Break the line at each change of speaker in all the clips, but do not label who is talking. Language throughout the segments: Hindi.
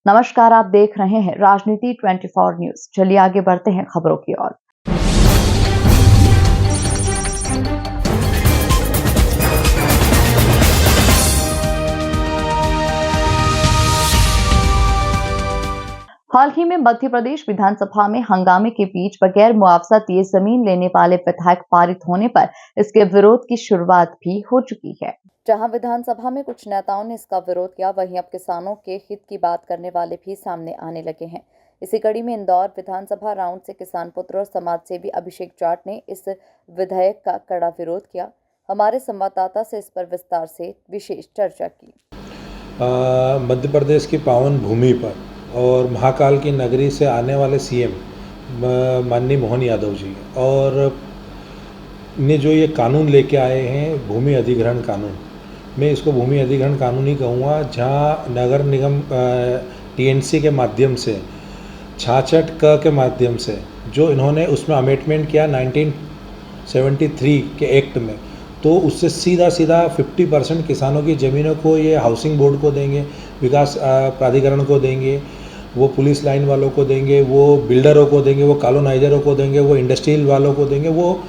नमस्कार, आप देख रहे हैं राजनीति 24 न्यूज। चलिए आगे बढ़ते हैं खबरों की ओर। हाल ही में मध्य प्रदेश विधानसभा में हंगामे के बीच बगैर मुआवजा दिए जमीन लेने वाले विधेयक पारित होने पर इसके विरोध की शुरुआत भी हो चुकी है। जहां विधानसभा में कुछ नेताओं ने इसका विरोध किया, वहीं अब किसानों के हित की बात करने वाले भी सामने आने लगे हैं। इसी कड़ी में इंदौर विधानसभा राउंड से किसान पुत्र और समाज सेवी अभिषेक जाट ने इस विधेयक का कड़ा विरोध किया। हमारे संवाददाता से इस पर विस्तार से विशेष चर्चा की।
मध्य प्रदेश की पावन भूमि पर और महाकाल की नगरी से आने वाले सीएम माननीय मोहन यादव जी और ने जो ये कानून लेके आए हैं, भूमि अधिग्रहण कानून, मैं इसको भूमि अधिग्रहण कानून ही कहूँगा, जहाँ नगर निगम टीएनसी के माध्यम से 66 क के माध्यम से जो इन्होंने उसमें अमेंडमेंट किया 1973 के एक्ट में, तो उससे सीधा 50% किसानों की ज़मीनों को ये हाउसिंग बोर्ड को देंगे, विकास प्राधिकरण को देंगे, वो पुलिस लाइन वालों को देंगे, वो बिल्डरों को देंगे, वो कॉलोनाइजरों को देंगे, वो इंडस्ट्रियल वालों को देंगे। वो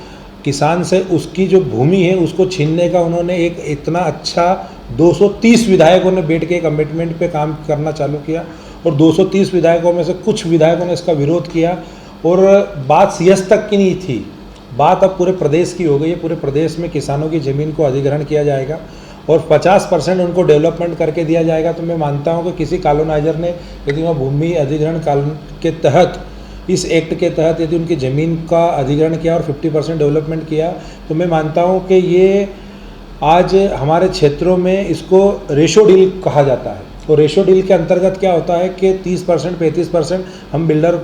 किसान से उसकी जो भूमि है उसको छीनने का उन्होंने एक इतना अच्छा 230 विधायकों ने बैठ के एक अमेंडमेंट पे काम करना चालू किया और 230 विधायकों में से कुछ विधायकों ने इसका विरोध किया। और बात सीएस तक की नहीं थी, बात अब पूरे प्रदेश की हो गई है। पूरे प्रदेश में किसानों की ज़मीन को अधिग्रहण किया जाएगा और 50% उनको डेवलपमेंट करके दिया जाएगा। तो मैं मानता हूं कि किसी कॉलोनाइजर ने यदि वह भूमि अधिग्रहण कानून के तहत, इस एक्ट के तहत यदि उनकी ज़मीन का अधिग्रहण किया और 50% डेवलपमेंट किया, तो मैं मानता हूं कि ये आज हमारे क्षेत्रों में इसको रेशो डील कहा जाता है। तो रेशो डील के अंतर्गत क्या होता है कि 30% 35% हम बिल्डर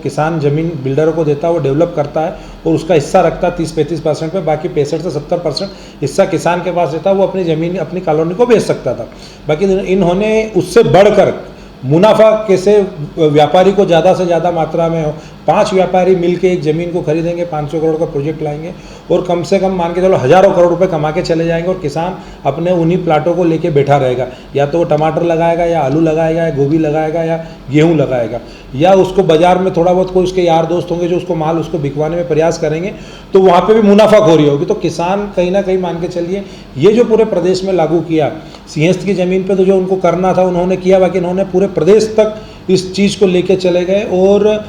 किसान ज़मीन बिल्डरों को देता है, वो डेवलप करता है और उसका हिस्सा रखता है 30-35% पे, बाकी 65 से 70% हिस्सा किसान के पास रहता है, वो अपनी ज़मीन अपनी कॉलोनी को बेच सकता था। बाकी इन्होंने उससे बढ़कर मुनाफा कैसे व्यापारी को ज़्यादा से ज़्यादा मात्रा में हो, 5 व्यापारी मिलके एक ज़मीन को खरीदेंगे, 500 करोड़ का प्रोजेक्ट लाएंगे और कम से कम मान के चलो हज़ारों करोड़ रुपए कमा के चले जाएंगे और किसान अपने उन्हीं प्लाटों को लेके बैठा रहेगा। या तो वो टमाटर लगाएगा या आलू लगाएगा या गोभी लगाएगा या गेहूँ लगाएगा, या उसको बाजार में थोड़ा बहुत कोई उसके यार दोस्त होंगे जो उसको माल उसको बिकवाने में प्रयास करेंगे, तो वहाँ पर भी मुनाफाखोरी होगी। तो किसान कहीं ना कहीं मान के चलिए ये जो पूरे प्रदेश में लागू किया, सिंहस्थ की ज़मीन पर तो जो उनको करना था उन्होंने किया, बाकी इन्होंने पूरे प्रदेश तक इस चीज़ को लेके चले गए। और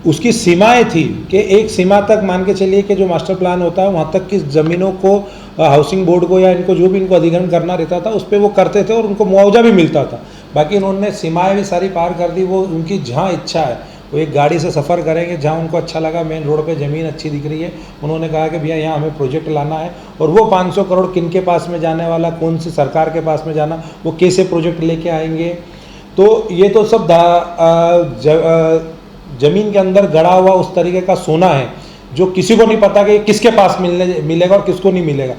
उसकी सीमाएं थी कि एक सीमा तक मान के चलिए कि जो मास्टर प्लान होता है वहाँ तक की ज़मीनों को हाउसिंग बोर्ड को या इनको जो भी इनको अधिग्रहण करना रहता था उस पर वो करते थे और उनको मुआवजा भी मिलता था। बाकी इन्होंने सीमाएं भी सारी पार कर दी। वो उनकी जहाँ इच्छा है वो एक गाड़ी से सफ़र करेंगे, जहाँ उनको अच्छा लगा, मेन रोड पे ज़मीन अच्छी दिख रही है, उन्होंने कहा कि भैया यहाँ हमें प्रोजेक्ट लाना है, और वो 500 करोड़ किन के पास में जाने वाला, कौन सी सरकार के पास में जाना, वो कैसे प्रोजेक्ट लेके आएंगे। तो ये तो सब ज़मीन के अंदर गड़ा हुआ उस तरीके का सोना है जो किसी को नहीं पता कि किसके पास मिलेगा और किसको नहीं मिलेगा।